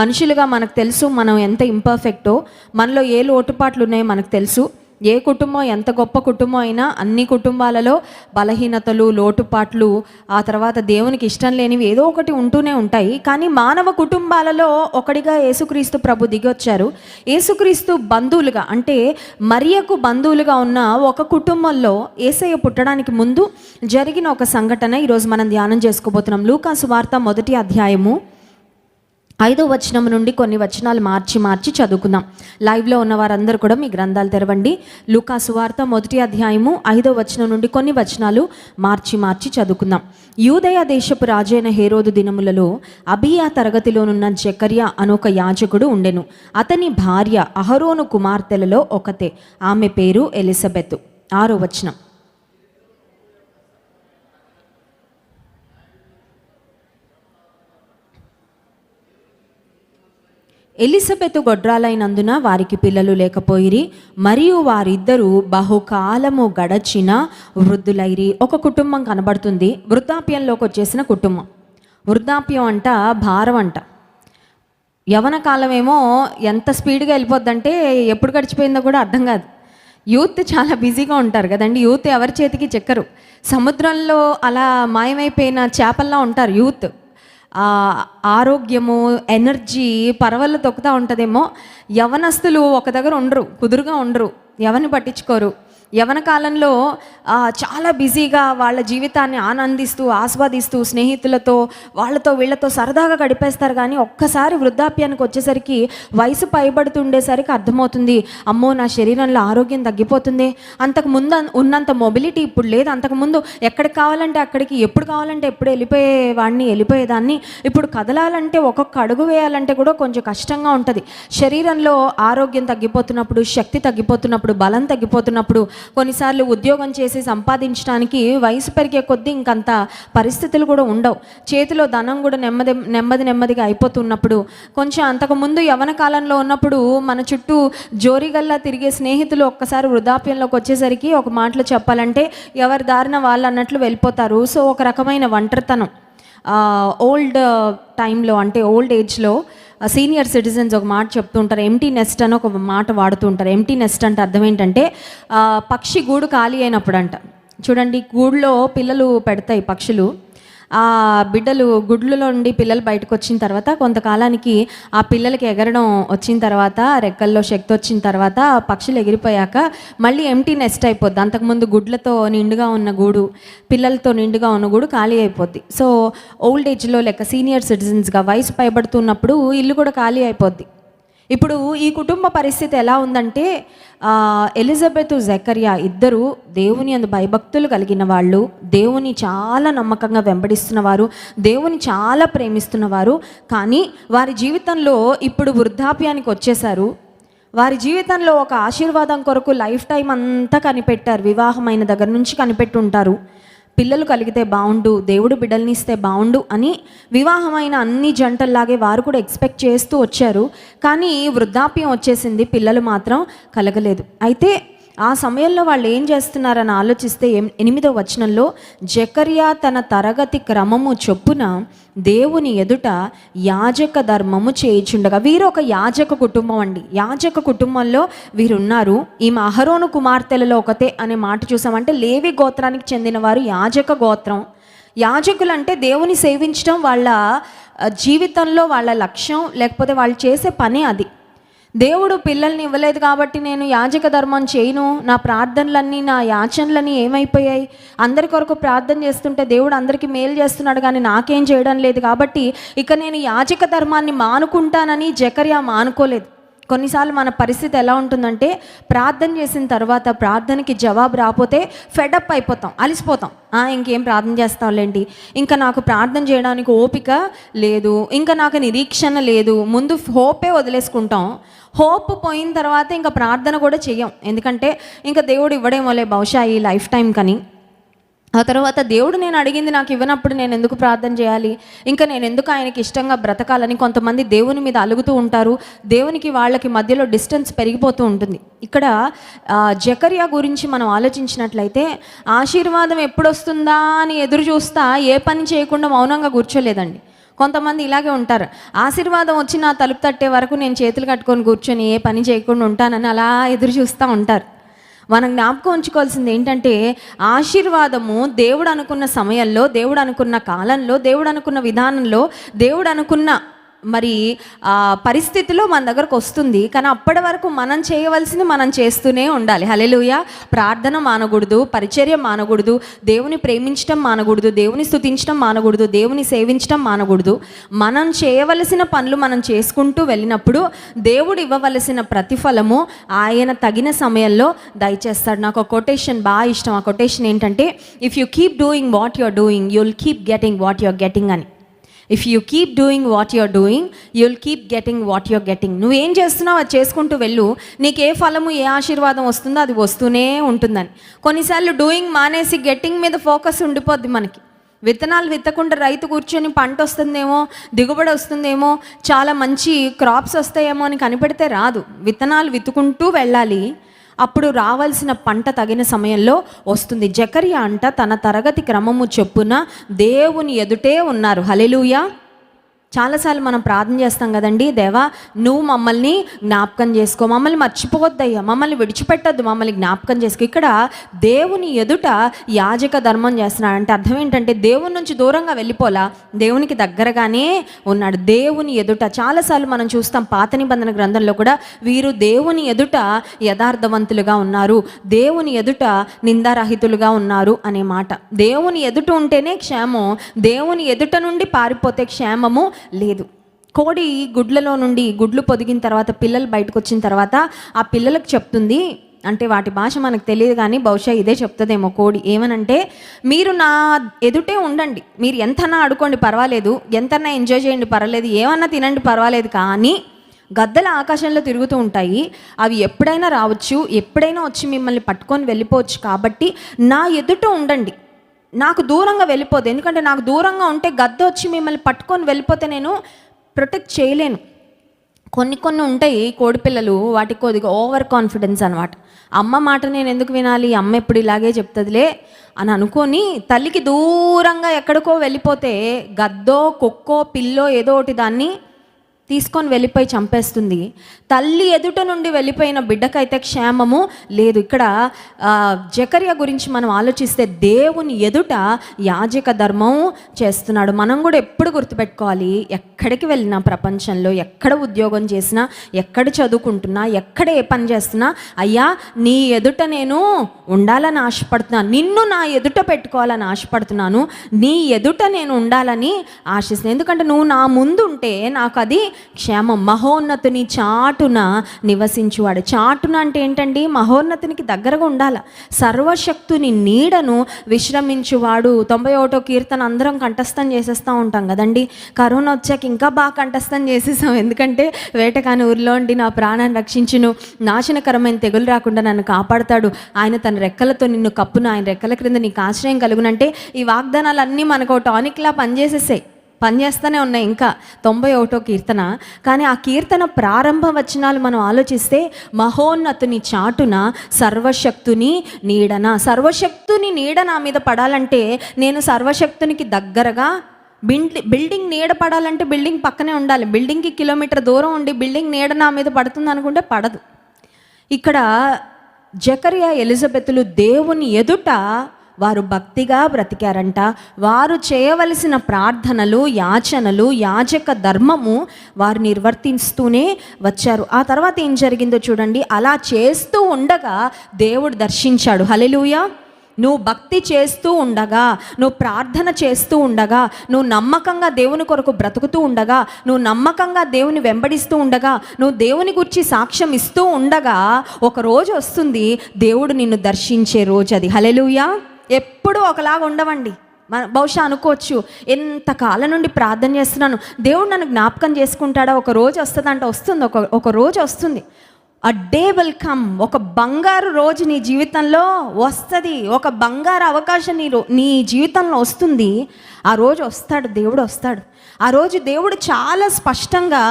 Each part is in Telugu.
మనుషులుగా మనకు తెలుసు మనం ఎంత ఇంపర్ఫెక్టో, మనలో ఏ లోటుపాట్లు ఉన్నాయో మనకు తెలుసు. ఏ కుటుంబం ఎంత గొప్ప కుటుంబం అయినా అన్ని కుటుంబాలలో బలహీనతలు, లోటుపాట్లు, ఆ తర్వాత దేవునికి ఇష్టం లేనివి ఏదో ఒకటి ఉంటూనే ఉంటాయి. కానీ మానవ కుటుంబాలలో ఒకటిగా యేసుక్రీస్తు ప్రభు దిగొచ్చారు. యేసుక్రీస్తు బంధువులుగా, అంటే మరియకు బంధువులుగా ఉన్న ఒక కుటుంబంలో యేసయ్య పుట్టడానికి ముందు జరిగిన ఒక సంఘటన ఈరోజు మనం ధ్యానం చేసుకోబోతున్నాం. లూకా సువార్త 1వ అధ్యాయము 5వ వచనం నుండి కొన్ని వచనాలు మార్చి చదువుకుందాం. లైవ్లో ఉన్న వారందరూ కూడా మీ గ్రంథాలు తెరవండి. లూకా సువార్త 1వ అధ్యాయము 5వ వచనం నుండి కొన్ని వచనాలు మార్చి చదువుకుందాం. యూదయ దేశపు రాజైన హేరోదు దినములలో అబియా తరగతిలోనున్న జకర్యా అనొక యాజకుడు ఉండెను. అతని భార్య అహరోను కుమార్తెలలో ఒకతే. ఆమె పేరు ఎలిజబెతు. 6వ వచనం. ఎలిజబెతు గొడ్రాలైనందున వారికి పిల్లలు లేకపోయిరి, మరియు వారిద్దరూ బహుకాలము గడచిన వృద్ధులైరి. ఒక కుటుంబం కనబడుతుంది, వృద్ధాప్యంలోకి వచ్చేసిన కుటుంబం. వృద్ధాప్యం అంట భారం అంట. యవన కాలం ఏమో ఎంత స్పీడ్గా వెళ్ళిపోద్దంటే ఎప్పుడు గడిచిపోయిందో కూడా అర్థం కాదు. యూత్ చాలా బిజీగా ఉంటారు కదండి. యూత్ ఎవరి చేతికి చెక్కరు. సముద్రంలో అలా మాయమైపోయిన చేపల్లా ఉంటారు యూత్. ఆరోగ్యము, ఎనర్జీ పరవళ్ళు తొక్కుతూ ఉంటుందేమో. యవనస్తులు ఒక దగ్గర ఉండరు, కుదురుగా ఉండరు, ఎవరిని పట్టించుకోరు. యవన కాలంలో చాలా బిజీగా వాళ్ళ జీవితాన్ని ఆనందిస్తూ ఆస్వాదిస్తూ స్నేహితులతో వాళ్ళతో వీళ్ళతో సరదాగా గడిపేస్తారు. కానీ ఒక్కసారి వృద్ధాప్యానికి వచ్చేసరికి, వయసు పైబడుతుండేసరికి అర్థమవుతుంది, అమ్మో నా శరీరంలో ఆరోగ్యం తగ్గిపోతుంది. అంతకుముందు ఉన్నంత మొబిలిటీ ఇప్పుడు లేదు. అంతకుముందు ఎక్కడికి కావాలంటే అక్కడికి, ఎప్పుడు కావాలంటే ఎప్పుడు వెళ్ళిపోయేదాన్ని. ఇప్పుడు కదలాలంటే, ఒక్కొక్క అడుగు వేయాలంటే కూడా కొంచెం కష్టంగా ఉంటుంది. శరీరంలో ఆరోగ్యం తగ్గిపోతున్నప్పుడు, శక్తి తగ్గిపోతున్నప్పుడు, బలం తగ్గిపోతున్నప్పుడు, కొన్నిసార్లు ఉద్యోగం చేసి సంపాదించడానికి వయసు పెరిగే కొద్దీ ఇంకంత పరిస్థితులు కూడా ఉండవు. చేతిలో ధనం కూడా నెమ్మదిగా అయిపోతున్నప్పుడు, కొంచెం అంతకుముందు యవన కాలంలో ఉన్నప్పుడు మన చుట్టూ జోరిగల్లా తిరిగే స్నేహితులు ఒక్కసారి వృద్ధాప్యంలోకి వచ్చేసరికి ఒక మాటలో చెప్పాలంటే ఎవరి దారిన వాళ్ళు అన్నట్లు వెళ్ళిపోతారు. సో ఒక రకమైన ఒంటరితనం. ఓల్డ్ టైంలో, అంటే ఓల్డ్ ఏజ్లో సీనియర్ సిటిజన్స్ ఒక మాట చెప్తూ ఉంటారు, ఎంటీ నెస్ట్ అని ఒక మాట వాడుతూ ఉంటారు. ఎంటీ నెస్ట్ అంటే అర్థం ఏంటంటే పక్షి గూడు ఖాళీ అయినప్పుడు అంట. చూడండి, గూడులో పిల్లలు పెడతాయి పక్షులు. ఆ బిడ్డలు గుడ్లలో నుండి పిల్లలు బయటకు వచ్చిన తర్వాత కొంతకాలానికి ఆ పిల్లలకి ఎగరడం వచ్చిన తర్వాత, రెక్కల్లో శక్తి వచ్చిన తర్వాత, పక్షులు ఎగిరిపోయాక మళ్ళీ ఎంటీ నెస్ట్ అయిపోద్ది. అంతకుముందు గుడ్లతో నిండుగా ఉన్న గూడు, పిల్లలతో నిండుగా ఉన్న గూడు ఖాళీ అయిపోద్ది. సో ఓల్డ్ ఏజ్లో లెక్క సీనియర్ సిటిజన్స్గా వయసు పైబడుతున్నప్పుడు ఇల్లు కూడా ఖాళీ అయిపోద్ది. ఇప్పుడు ఈ కుటుంబ పరిస్థితి ఎలా ఉందంటే, ఎలిజబెతు, జకర్యా ఇద్దరు దేవుని యందు భయభక్తులు కలిగిన వాళ్ళు, దేవుని చాలా నమ్మకంగా వెంబడిస్తున్నవారు, దేవుని చాలా ప్రేమిస్తున్నవారు. కానీ వారి జీవితంలో ఇప్పుడు వృద్ధాప్యానికి వచ్చేసారు. వారి జీవితంలో ఒక ఆశీర్వాదం కొరకు లైఫ్ టైం అంతా కనిపెట్టారు. వివాహమైన దగ్గర నుంచి కనిపెట్టుంటారు. పిల్లలు కలిగితే బాగుండు, దేవుడు బిడ్డల్ని ఇస్తే బాగుండు అని వివాహమైన అన్ని జంటల్లాగే వారు కూడా ఎక్స్పెక్ట్ చేస్తూ వచ్చారు. కానీ వృద్ధాప్యం వచ్చేసింది, పిల్లలు మాత్రం కలగలేదు. అయితే ఆ సమయంలో వాళ్ళు ఏం చేస్తున్నారని ఆలోచిస్తే 8వ వచనంలో, జకర్యా తన తరగతి క్రమము చొప్పున దేవుని ఎదుట యాజక ధర్మము చేయుచుండగా. వీరు ఒక యాజక కుటుంబం అండి. యాజక కుటుంబంలో వీరున్నారు. ఈమె అహరోను కుమార్తెలలో ఒకతే అనే మాట చూసామంటే లేవి గోత్రానికి చెందిన వారు యాజక గోత్రం. యాజకులు అంటే దేవుని సేవించడం వాళ్ళ జీవితంలో వాళ్ళ లక్ష్యం, లేకపోతే వాళ్ళు చేసే పని అది. దేవుడు పిల్లల్ని ఇవ్వలేదు కాబట్టి నేను యాజక ధర్మం చేయను, నా ప్రార్థనలన్నీ, నా యాచనలన్నీ ఏమైపోయాయి, అందరి కొరకు ప్రార్థన చేస్తుంటే దేవుడు అందరికీ మేలు చేస్తున్నాడు కానీ నాకేం చేయడం లేదు కాబట్టి ఇక నేను యాజక ధర్మాన్ని మానుకుంటానని జకర్యా మానుకోలేదు. కొన్నిసార్లు మన పరిస్థితి ఎలా ఉంటుందంటే, ప్రార్థన చేసిన తర్వాత ప్రార్థనకి జవాబు రాకపోతే ఫెడప్ అయిపోతాం, అలిసిపోతాం. ఇంకేం ప్రార్థన చేస్తాంలేండి, ఇంకా నాకు ప్రార్థన చేయడానికి ఓపిక లేదు, ఇంకా నాకు నిరీక్షణ లేదు, ముందు హోపే వదిలేసుకుంటాం. హోప్ పోయిన తర్వాత ఇంకా ప్రార్థన కూడా చెయ్యం, ఎందుకంటే ఇంకా దేవుడు ఇవ్వడేమోలే బహుశా ఈ లైఫ్ టైం కని. ఆ తర్వాత దేవుడు నేను అడిగింది నాకు ఇవ్వనప్పుడు నేను ఎందుకు ప్రార్థన చేయాలి, ఇంకా నేను ఎందుకు ఆయనకి ఇష్టంగా బ్రతకాలని కొంతమంది దేవుని మీద అలుగుతూ ఉంటారు. దేవునికి వాళ్ళకి మధ్యలో డిస్టెన్స్ పెరిగిపోతూ ఉంటుంది. ఇక్కడ జకర్యా గురించి మనం ఆలోచించినట్లయితే ఆశీర్వాదం ఎప్పుడు వస్తుందా అని ఎదురు చూస్తా ఏ పని చేయకుండా మౌనంగా కూర్చోలేదండి. కొంతమంది ఇలాగే ఉంటారు, ఆశీర్వాదం వచ్చి నా తలుపు తట్టే వరకు నేను చేతులు కట్టుకొని కూర్చొని ఏ పని చేయకుండా ఉంటానని అలా ఎదురు చూస్తూ ఉంటారు. మనం జ్ఞాపకం ఉంచుకోవాల్సింది ఏంటంటే, ఆశీర్వాదము దేవుడు అనుకున్న సమయంలో, దేవుడు అనుకున్న కాలంలో, దేవుడు అనుకున్న విధానంలో, దేవుడు అనుకున్న మరి పరిస్థితిలో మన దగ్గరకు వస్తుంది. కానీ అప్పటి వరకు మనం చేయవలసింది మనం చేస్తూనే ఉండాలి. హల్లెలూయా. ప్రార్థన మానకూడదు, పరిచర్య మానకూడదు, దేవుని ప్రేమించడం మానకూడదు, దేవుని స్తుతించడం మానకూడదు, దేవుని సేవించడం మానకూడదు. మనం చేయవలసిన పనులు మనం చేసుకుంటూ వెళ్ళినప్పుడు దేవుడు ఇవ్వవలసిన ప్రతిఫలము ఆయన తగిన సమయంలో దయచేస్తాడు. నాకు ఒక కొటేషన్ బాగా ఇష్టం. ఆ కొటేషన్ ఏంటంటే, if you keep doing what you're doing, you'll keep getting what you're getting అని. If you keep doing what you're doing, you'll keep getting what you're getting. నువ్వేం చేస్తున్నావు అది చేసుకుంటూ వెళ్ళు, నీకు ఏ ఫలము ఏ ఆశీర్వాదం వస్తుందో అది వస్తూనే ఉంటుందని. కొన్నిసార్లు డూయింగ్ మానేసి గెట్టింగ్ మీద ఫోకస్ ఉండిపోద్ది మనకి. విత్తనాలు విత్తకుండా రైతు కూర్చొని పంట వస్తుందేమో, దిగుబడి వస్తుందేమో, చాలా మంచి క్రాప్స్ వస్తాయేమో అని కనిపెడితే రాదు. విత్తనాలు విత్తుకుంటూ వెళ్ళాలి, అప్పుడు రావాల్సిన పంట తగిన సమయంలో వస్తుంది. జకర్యా అంట తన తరగతి క్రమము చొప్పున దేవుని ఎదుటే ఉన్నారు. హల్లెలూయా. చాలాసార్లు మనం ప్రార్థన చేస్తాం కదండి, దేవా నువ్వు మమ్మల్ని జ్ఞాపకం చేసుకో, మమ్మల్ని మర్చిపోవద్దయ్యా, మమ్మల్ని విడిచిపెట్టద్దు, మమ్మల్ని జ్ఞాపకం చేసుకో. ఇక్కడ దేవుని ఎదుట యాజక ధర్మం చేస్తున్నాడు అంటే అర్థం ఏంటంటే, దేవుని నుంచి దూరంగా వెళ్ళిపోలా, దేవునికి దగ్గరగానే ఉన్నాడు. దేవుని ఎదుట చాలాసార్లు మనం చూస్తాం పాత నిబంధన గ్రంథంలో కూడా, వీరు దేవుని ఎదుట యథార్థవంతులుగా ఉన్నారు, దేవుని ఎదుట నిందారహితులుగా ఉన్నారు అనే మాట. దేవుని ఎదుట ఉంటేనే క్షేమం, దేవుని ఎదుట నుండి పారిపోతే క్షేమము లేదు. కోడి గుడ్లలో నుండి గుడ్లు పొదిగిన తర్వాత పిల్లలు బయటకు వచ్చిన తర్వాత ఆ పిల్లలకు చెప్తుంది, అంటే వాటి భాష మనకు తెలియదు కానీ బహుశా ఇదే చెప్తుందేమో కోడి. ఏమనంటే, మీరు నా ఎదుటే ఉండండి, మీరు ఎంతనా ఆడుకోండి పర్వాలేదు, ఎంతనా ఎంజాయ్ చేయండి పర్వాలేదు, ఏమన్నా తినండి పర్వాలేదు, కానీ గద్దలు ఆకాశంలో తిరుగుతూ ఉంటాయి, అవి ఎప్పుడైనా రావచ్చు, ఎప్పుడైనా వచ్చి మిమ్మల్ని పట్టుకొని వెళ్ళిపోవచ్చు, కాబట్టి నా ఎదుట ఉండండి, నాకు దూరంగా వెళ్ళిపోదు. ఎందుకంటే నాకు దూరంగా ఉంటే గద్ద వచ్చి మిమ్మల్ని పట్టుకొని వెళ్ళిపోతే నేను ప్రొటెక్ట్ చేయలేను. కొన్ని ఉంటాయి కోడిపిల్లలు, వాటికి కొద్దిగా ఓవర్ కాన్ఫిడెన్స్ అనమాట. అమ్మ మాట నేను ఎందుకు వినాలి, అమ్మ ఎప్పుడు ఇలాగే చెప్తుందిలే అని అనుకొని తల్లికి దూరంగా ఎక్కడికో వెళ్ళిపోతే గద్దో కుక్కో పిల్లో ఏదో ఒకటి దాన్ని తీసుకొని వెళ్ళిపోయి చంపేస్తుంది. తల్లి ఎదుట నుండి వెళ్ళిపోయిన బిడ్డకైతే క్షేమము లేదు. ఇక్కడ జకర్యా గురించి మనం ఆలోచిస్తే దేవుని ఎదుట యాజక ధర్మం చేస్తున్నాడు. మనం కూడా ఎప్పుడు గుర్తుపెట్టుకోవాలి, ఎక్కడికి వెళ్ళినా ప్రపంచంలో, ఎక్కడ ఉద్యోగం చేసినా, ఎక్కడ చదువుకుంటున్నా, ఎక్కడ ఏ పని చేస్తున్నా, అయ్యా నీ ఎదుట నేను ఉండాలని ఆశపడుతున్నాను, నిన్ను నా ఎదుట పెట్టుకోవాలని ఆశపడుతున్నాను, నీ ఎదుట నేను ఉండాలని ఆశిస్తున్నాను. ఎందుకంటే నువ్వు నా ముందు ఉంటే నాకు అది క్షేమం. మహోన్నతుని చాటున నివసించువాడు. చాటున అంటే ఏంటండి, మహోన్నతునికి దగ్గరగా ఉండాల. సర్వశక్తుని నీడను విశ్రమించువాడు. 91వ కీర్తన అందరం కంఠస్థం చేసేస్తూ ఉంటాం కదండి. కరోనా వచ్చాక ఇంకా బాగా కంఠస్థం చేసేసాం. ఎందుకంటే వేటకాని ఊరిలో ఉండి నా ప్రాణాన్ని రక్షించును, నాశనకరమైన తెగులు రాకుండా నన్ను కాపాడుతాడు, ఆయన తన రెక్కలతో నిన్ను కప్పును, ఆయన రెక్కల క్రింద నీకు ఆశ్రయం కలుగునంటే ఈ వాగ్దానాలన్నీ మనకు టానిక్లా పనిచేస్తూనే ఉన్నాయి. ఇంకా 91వ కీర్తన. కానీ ఆ కీర్తన ప్రారంభ వచనాలు మనం ఆలోచిస్తే, మహోన్నతుని చాటున సర్వశక్తుని నీడన. సర్వశక్తుని నీడ నా మీద పడాలంటే నేను సర్వశక్తునికి దగ్గరగా, బిల్డింగ్ నీడ పడాలంటే బిల్డింగ్ పక్కనే ఉండాలి. బిల్డింగ్కి కిలోమీటర్ దూరం ఉండి బిల్డింగ్ నీడ నా మీద పడుతుంది అనుకుంటే పడదు. ఇక్కడ జకర్యా ఎలిజబెతులు దేవుని ఎదుట వారు భక్తిగా బ్రతికారంట. వారు చేయవలసిన ప్రార్థనలు, యాచనలు, యాజక ధర్మము వారు నిర్వర్తిస్తూనే వచ్చారు. ఆ తర్వాత ఏం జరిగిందో చూడండి. అలా చేస్తూ ఉండగా దేవుడు దర్శించాడు. హల్లెలూయా. నువ్వు భక్తి చేస్తూ ఉండగా, నువ్వు ప్రార్థన చేస్తూ ఉండగా, నువ్వు నమ్మకంగా దేవుని కొరకు బ్రతుకుతూ ఉండగా, నువ్వు నమ్మకంగా దేవుని వెంబడిస్తూ ఉండగా, నువ్వు దేవుని గురించి సాక్ష్యం ఇస్తూ ఉండగా ఒక రోజు వస్తుంది, దేవుడు నిన్ను దర్శించే రోజు అది. హల్లెలూయా. ఎప్పుడూ ఒకలాగా ఉండవండి. బహుశా అనుకోవచ్చు, ఎంతకాలం నుండి ప్రార్థన చేస్తున్నాను, దేవుడు నన్ను జ్ఞాపకం చేసుకుంటాడా, ఒక రోజు వస్తుందంటే వస్తుంది, ఒక రోజు వస్తుంది. డే విల్ కమ్, ఒక బంగారు రోజు నీ జీవితంలో వస్తుంది, ఒక బంగారు అవకాశం నీ జీవితంలో వస్తుంది. ఆ రోజు వస్తాడు, దేవుడు వస్తాడు. ఆ రోజు దేవుడు చాలా స్పష్టంగా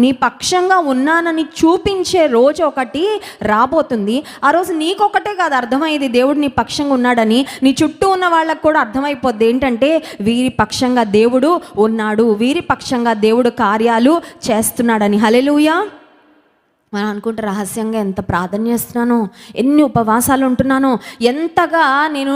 నీ పక్షంగా ఉన్నానని చూపించే రోజు ఒకటి రాబోతుంది. ఆ రోజు నీకొకటే కాదు అర్థమయ్యేది దేవుడు నీ పక్షంగా ఉన్నాడని, నీ చుట్టూ ఉన్న వాళ్ళకు కూడా అర్థమైపోద్ది ఏంటంటే వీరి పక్షంగా దేవుడు ఉన్నాడు, వీరి పక్షంగా దేవుడు కార్యాలు చేస్తున్నాడని. హల్లెలూయా. మనం అనుకుంటే రహస్యంగా ఎంత ప్రార్థన చేస్తున్నానో, ఎన్ని ఉపవాసాలు ఉంటున్నానో, ఎంతగా నేను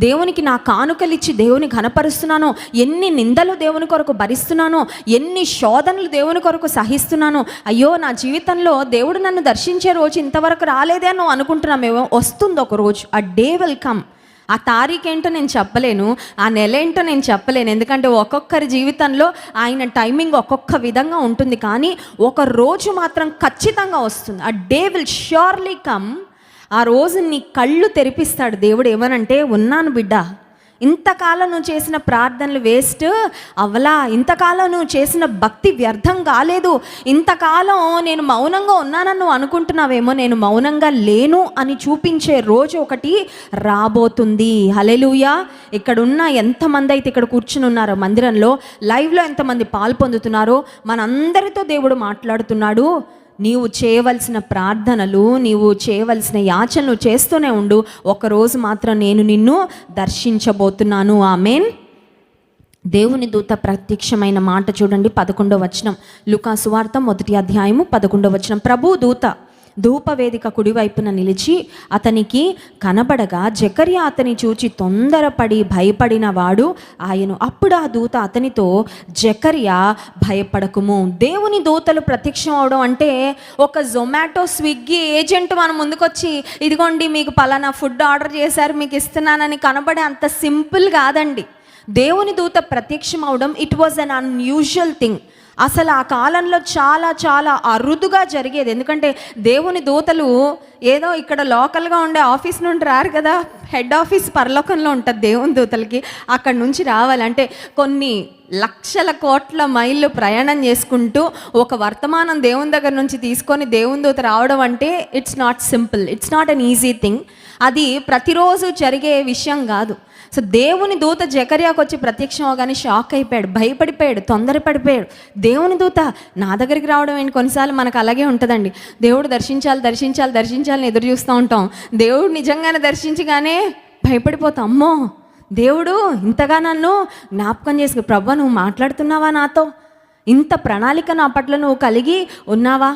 దేవునికి నా కానుకలు ఇచ్చి దేవుని ఘనపరుస్తున్నానో, ఎన్ని నిందలు దేవుని కొరకు భరిస్తున్నానో, ఎన్ని శోధనలు దేవుని కొరకు సహిస్తున్నానో. అయ్యో నా జీవితంలో దేవుడు నన్ను దర్శించే రోజు ఇంతవరకు రాలేదే అని అనుకుంటున్నామేమో. వస్తుంది ఒక రోజు. Day will come. ఆ తారీఖు ఏంటో నేను చెప్పలేను, ఆ నెల ఏంటో నేను చెప్పలేను, ఎందుకంటే ఒక్కొక్కరి జీవితంలో ఆయన టైమింగ్ ఒక్కొక్క విధంగా ఉంటుంది. కానీ ఒక రోజు మాత్రం ఖచ్చితంగా వస్తుంది. Day will surely come. ఆ రోజు నీ కళ్ళు తెరిపిస్తాడు దేవుడు. ఏమనంటే, ఉన్నాను బిడ్డ, ఇంతకాలం నువ్వు చేసిన ప్రార్థనలు వేస్ట్ అవలా, ఇంతకాలం నువ్వు చేసిన భక్తి వ్యర్థం కాలేదు, ఇంతకాలం నేను మౌనంగా ఉన్నానని నువ్వు అనుకుంటున్నావేమో, నేను మౌనంగా లేను అని చూపించే రోజు ఒకటి రాబోతుంది. హల్లెలూయా. ఇక్కడున్న ఎంతమంది అయితే ఇక్కడ కూర్చుని ఉన్నారో మందిరంలో, లైవ్లో ఎంతమంది పాలు పొందుతున్నారో, మనందరితో దేవుడు మాట్లాడుతున్నాడు. నీవు చేయవలసిన ప్రార్థనలు, నీవు చేయవలసిన యాచనలు చేస్తూనే ఉండు. ఒకరోజు మాత్రం నేను నిన్ను దర్శించబోతున్నాను. ఆమేన్. దేవుని దూత ప్రత్యక్షమైన మాట చూడండి, 11వ వచనం. లూకా సువార్త 1వ అధ్యాయము 11వ వచనం. ప్రభు దూత ధూపవేదిక కుడివైపున నిలిచి అతనికి కనబడగా జకర్యా అతని చూచి తొందరపడి భయపడిన వాడు ఆయన. అప్పుడు ఆ దూత అతనితో, జకర్యా భయపడకుము. దేవుని దూతలు ప్రత్యక్షం అవడం అంటే ఒక జొమాటో స్విగ్గీ ఏజెంట్ మన ముందుకొచ్చి ఇదిగోండి మీకు పలానా ఫుడ్ ఆర్డర్ చేశారు మీకు ఇస్తున్నానని కనబడే అంత సింపుల్ కాదండి. దేవుని దూత ప్రత్యక్షం అవడం it was an unusual thing. అసలు ఆ కాలంలో చాలా చాలా అరుదుగా జరిగేది. ఎందుకంటే దేవుని దూతలు ఏదో ఇక్కడ లోకల్గా ఉండే ఆఫీస్ నుండి రారు కదా, హెడ్ ఆఫీస్ పరలోకంలో ఉంటుంది దేవుని దూతలకి. అక్కడి నుంచి రావాలంటే కొన్ని లక్షల కోట్ల మైళ్ళు ప్రయాణం చేసుకుంటూ ఒక వర్తమానం దేవుని దగ్గర నుంచి తీసుకొని దేవుని దూత రావడం అంటే it's not simple, it's not an easy thing. అది ప్రతిరోజు జరిగే విషయం కాదు. సో దేవుని దూత జకర్యాకు వచ్చి ప్రత్యక్షం అవగానే షాక్ అయిపోయాడు, భయపడిపోయాడు, తొందరపడిపోయాడు. దేవుని దూత నా దగ్గరికి రావడం ఏంటి? కొన్నిసార్లు మనకు అలాగే ఉంటుందండి. దేవుడు దర్శించాలని ఎదురు చూస్తూ ఉంటాం. దేవుడు నిజంగానే దర్శించగానే భయపడిపోతాం. అమ్మో దేవుడు ఇంతగా నన్ను జ్ఞాపకం చేసుకు, ప్రభువా నువ్వు మాట్లాడుతున్నావా నాతో, ఇంత ప్రణాళిక నా పట్ల నువ్వు కలిగి ఉన్నావా.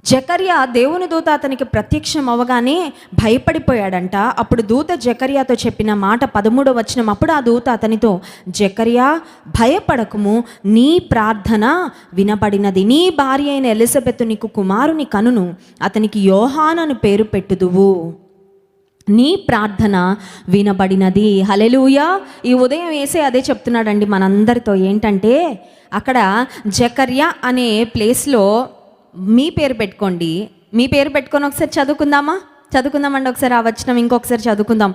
జకర్యా దేవుని దూత అతనికి ప్రత్యక్షం అవ్వగానే భయపడిపోయాడంట. అప్పుడు దూత జకర్యాతో చెప్పిన మాట 13వ వచనం. అప్పుడు ఆ దూత అతనితో, జకర్యా భయపడకుము, నీ ప్రార్థన వినబడినది, నీ భార్య అయిన ఎలిజబెత్ నీకు కుమారుని కనును, అతనికి యోహాను అని పేరు పెట్టుదువు, నీ ప్రార్థన వినబడినది. హల్లెలూయా. ఈ ఉదయం వేసే అదే చెప్తున్నాడండి మనందరితో. ఏంటంటే అక్కడ జకర్యా అనే ప్లేస్లో మీ పేరు పెట్టుకోండి, మీ పేరు పెట్టుకొని ఒకసారి చదువుకుందామండి ఒకసారి ఆ వచనం ఇంకొకసారి చదువుకుందాం.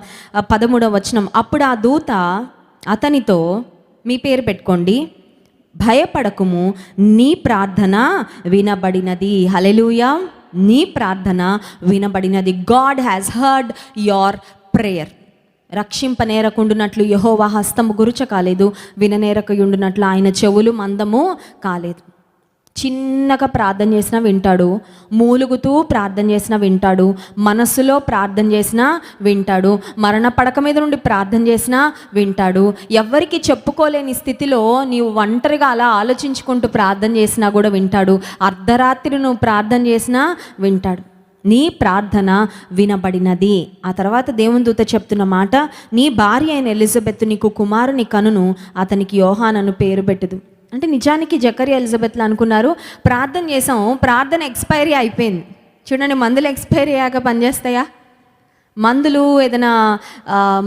13వ వచనం. అప్పుడు ఆ దూత అతనితో, మీ పేరు పెట్టుకోండి, భయపడకుము, నీ ప్రార్థన వినబడినది. హల్లెలూయా. నీ ప్రార్థన వినబడినది. God has heard your prayer. రక్షింపనేరకుండునట్లు యెహోవా హస్తము గురుచ కాలేదు, విననేరకయుండునట్లు ఆయన చెవులు మందము కాలేదు. చిన్నగా ప్రార్థన చేసినా వింటాడు, మూలుగుతూ ప్రార్థన చేసినా వింటాడు, మనస్సులో ప్రార్థన చేసినా వింటాడు, మరణ పడక మీద నుండి ప్రార్థన చేసినా వింటాడు. ఎవ్వరికి చెప్పుకోలేని స్థితిలో నీవు ఒంటరిగా అలా ఆలోచించుకుంటూ ప్రార్థన చేసినా కూడా వింటాడు. అర్ధరాత్రి నువ్వు ప్రార్థన చేసినా వింటాడు. నీ ప్రార్థన వినబడినది. ఆ తర్వాత దేవుని దూత చెప్తున్న మాట, నీ భార్య అయిన ఎలిజబెత్ నీకు కుమారుని కనును, అతనికి యోహాను అని పేరు పెట్టుదు. అంటే నిజానికి జకర్యా ఎలిజబెత్లు అనుకున్నారు, ప్రార్థన చేసాం, ప్రార్థన ఎక్స్పైరీ అయిపోయింది. చూడండి, మందులు ఎక్స్పైరీ అయ్యాక పనిచేస్తాయా? మందులు ఏదైనా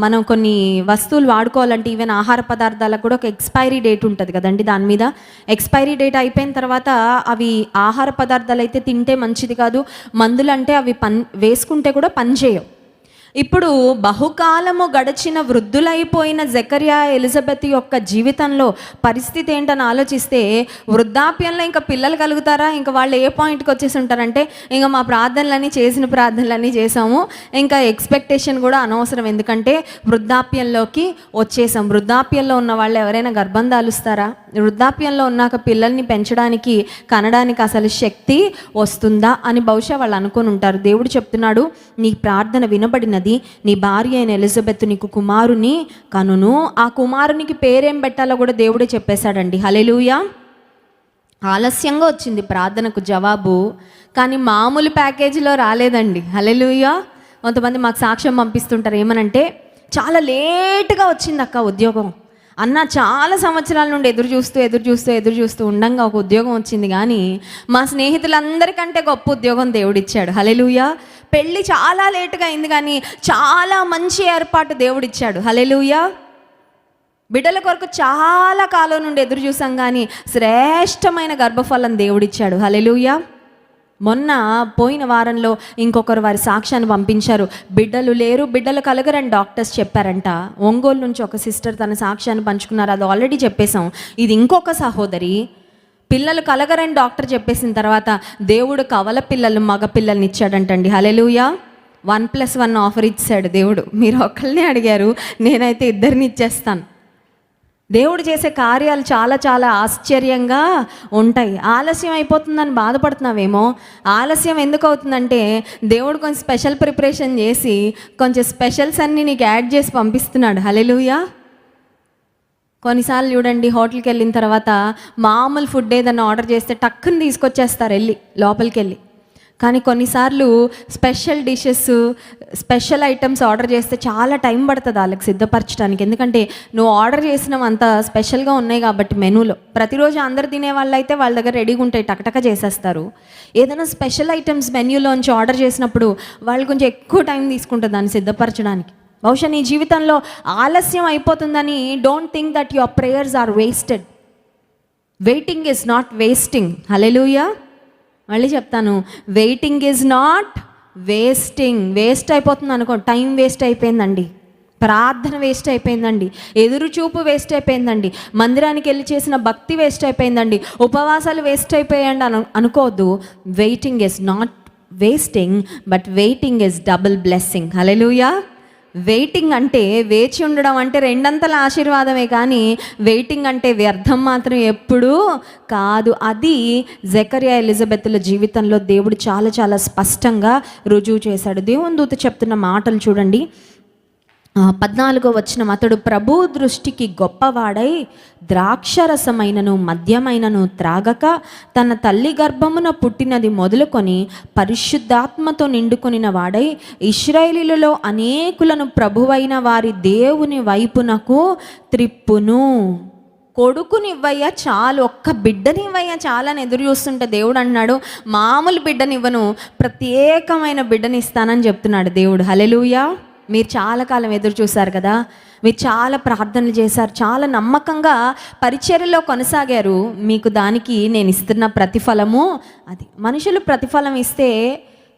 మనం కొన్ని వస్తువులు వాడుకోవాలంటే ఈవెన్ ఆహార పదార్థాలకు కూడా ఒక ఎక్స్పైరీ డేట్ ఉంటుంది కదండి. దాని మీద ఎక్స్పైరీ డేట్ అయిపోయిన తర్వాత అవి ఆహార పదార్థాలు అయితే తింటే మంచిది కాదు, మందులు అంటే అవి వేసుకుంటే కూడా పనిచేయవు. ఇప్పుడు బహుకాలము గడిచిన వృద్ధులైపోయిన జకర్యా ఎలిజబెత్ యొక్క జీవితంలో పరిస్థితి ఏంటని ఆలోచిస్తే, వృద్ధాప్యంలో ఇంకా పిల్లలు కలుగుతారా? ఇంకా వాళ్ళు ఏ పాయింట్కి వచ్చేసి ఉంటారంటే, ఇంకా మా ప్రార్థనలన్నీ చేసిన ప్రార్థనలన్నీ చేసాము, ఇంకా ఎక్స్పెక్టేషన్ కూడా అనవసరం, ఎందుకంటే వృద్ధాప్యంలోకి వచ్చేసాం. వృద్ధాప్యంలో ఉన్న వాళ్ళు ఎవరైనా గర్భం దాలుస్తారా? వృద్ధాప్యంలో ఉన్నాక పిల్లల్ని పెంచడానికి కనడానికి అసలు శక్తి వస్తుందా అని బహుశా వాళ్ళు అనుకొని ఉంటారు. దేవుడు చెప్తున్నాడు, నీ ప్రార్థన వినబడినది, నీ భార్య అయిన ఎలిజబెత్ నీకు కుమారుని కనును. ఆ కుమారునికి పేరేం పెట్టాలో కూడా దేవుడే చెప్పేశాడండి. హల్లెలూయా. ఆలస్యంగా వచ్చింది ప్రార్థనకు జవాబు, కానీ మామూలు ప్యాకేజీలో రాలేదండి. హల్లెలూయా. కొంతమంది మాకు సాక్ష్యం పంపిస్తుంటారు, ఏమనంటే చాలా లేటుగా వచ్చింది అక్క ఉద్యోగం అన్న, చాలా సంవత్సరాల నుండి ఎదురు చూస్తూ ఉండంగా ఒక ఉద్యోగం వచ్చింది, కానీ మా స్నేహితులందరికంటే గొప్ప ఉద్యోగం దేవుడిచ్చాడు. హల్లెలూయా. పెళ్ళి చాలా లేటుగా అయింది, కానీ చాలా మంచి ఏర్పాటు దేవుడిచ్చాడు. హల్లెలూయా. బిడ్డల కొరకు చాలా కాలం నుండి ఎదురు చూసాం, కానీ శ్రేష్టమైన గర్భఫలం దేవుడిచ్చాడు. హల్లెలూయా. మొన్న పోయిన వారంలో ఇంకొకరు వారి సాక్ష్యాన్ని పంపించారు. బిడ్డలు లేరు, బిడ్డలు కలగరని డాక్టర్స్ చెప్పారంట. ఒంగోలు నుంచి ఒక సిస్టర్ తన సాక్ష్యాన్ని పంచుకున్నారు, అది ఆల్రెడీ చెప్పేశాం. ఇది ఇంకొక సహోదరి, పిల్లలు కలగరని డాక్టర్ చెప్పేసిన తర్వాత దేవుడు కవల పిల్లలు మగ పిల్లల్ని ఇచ్చాడంటండి. హల్లెలూయా. 1+1 ఆఫర్ ఇచ్చాడు దేవుడు. మీరు ఒకళ్ళని అడిగారు, నేనైతే ఇద్దరిని ఇచ్చేస్తాను. దేవుడు చేసే కార్యాలు చాలా చాలా ఆశ్చర్యంగా ఉంటాయి. ఆలస్యం అయిపోతుందని బాధపడుతున్నావేమో. ఆలస్యం ఎందుకు అవుతుందంటే, దేవుడు కొంచెం స్పెషల్ ప్రిపరేషన్ చేసి కొంచెం స్పెషల్స్ అన్నీ నీకు యాడ్ చేసి పంపిస్తున్నాడు. హల్లెలూయా. కొన్నిసార్లు చూడండి, హోటల్కి వెళ్ళిన తర్వాత మామూలు ఫుడ్ ఏదైనా ఆర్డర్ చేస్తే టక్కుని తీసుకొచ్చేస్తారు వెళ్ళి లోపలికి వెళ్ళి. కానీ కొన్నిసార్లు special dishes, special items order చేస్తే చాలా టైం పడుతుంది వాళ్ళకి సిద్ధపరచడానికి. ఎందుకంటే నువ్వు ఆర్డర్ చేసినవి అంత స్పెషల్గా ఉన్నాయి కాబట్టి మెనూలో. ప్రతిరోజు అందరు తినే వాళ్ళు అయితే వాళ్ళ దగ్గర రెడీగా ఉంటాయి, టకటక చేసేస్తారు. ఏదైనా స్పెషల్ ఐటమ్స్ మెన్యూలోంచి ఆర్డర్ చేసినప్పుడు వాళ్ళు కొంచెం ఎక్కువ టైం తీసుకుంటుంది దాన్ని సిద్ధపరచడానికి. బహుశా నీ జీవితంలో ఆలస్యం అయిపోతుందని don't think that your prayers are wasted. Waiting is not wasting. హల్లెలూయా. మళ్ళీ చెప్తాను, waiting is not wasting. Waste అయిపోతుంది అనుకో, టైం వేస్ట్ అయిపోయిందండి, ప్రార్థన వేస్ట్ అయిపోయిందండి, ఎదురు చూపు వేస్ట్ అయిపోయిందండి, మందిరానికి వెళ్ళి చేసిన భక్తి వేస్ట్ అయిపోయిందండి, ఉపవాసాలు వేస్ట్ అయిపోయాయండి అనుకోవద్దు. Waiting is not wasting, but waiting is double blessing. Hallelujah. Waiting అంటే, వేచి ఉండడం అంటే రెండంతల ఆశీర్వాదమే, కానీ వెయిటింగ్ అంటే వ్యర్థం మాత్రం ఎప్పుడూ కాదు. అది జకర్యా ఎలిజబెత్ల జీవితంలో దేవుడు చాలా చాలా స్పష్టంగా రుజువు చేశాడు. దేవుని దూత చెప్తున్న మాటలు చూడండి. 14వ వచనం, అతడు ప్రభు దృష్టికి గొప్పవాడై ద్రాక్షరసమైనను మద్యమైనను త్రాగక తన తల్లి గర్భమున పుట్టినది మొదలుకొని పరిశుద్ధాత్మతో నిండుకొనిన వాడై ఇశ్రాయేలీయులలో అనేకులను ప్రభువైన వారి దేవుని వైపునకు త్రిప్పును. కొడుకునివ్వయ్యా చాలు, ఒక్క బిడ్డనివ్వయ్యా చాలా అని ఎదురు చూస్తుంటే దేవుడు అన్నాడు, మామూలు బిడ్డనివ్వను, ప్రత్యేకమైన బిడ్డని ఇస్తానని చెప్తున్నాడు దేవుడు. హల్లెలూయా. మీరు చాలా కాలం ఎదురు చూశారు కదా, మీరు చాలా ప్రార్థనలు చేశారు, చాలా నమ్మకంగా పరిచర్యలో కొనసాగారు. మీకు దానికి నేను ఇస్తున్న ప్రతిఫలము అది. మనుషులు ప్రతిఫలం ఇస్తే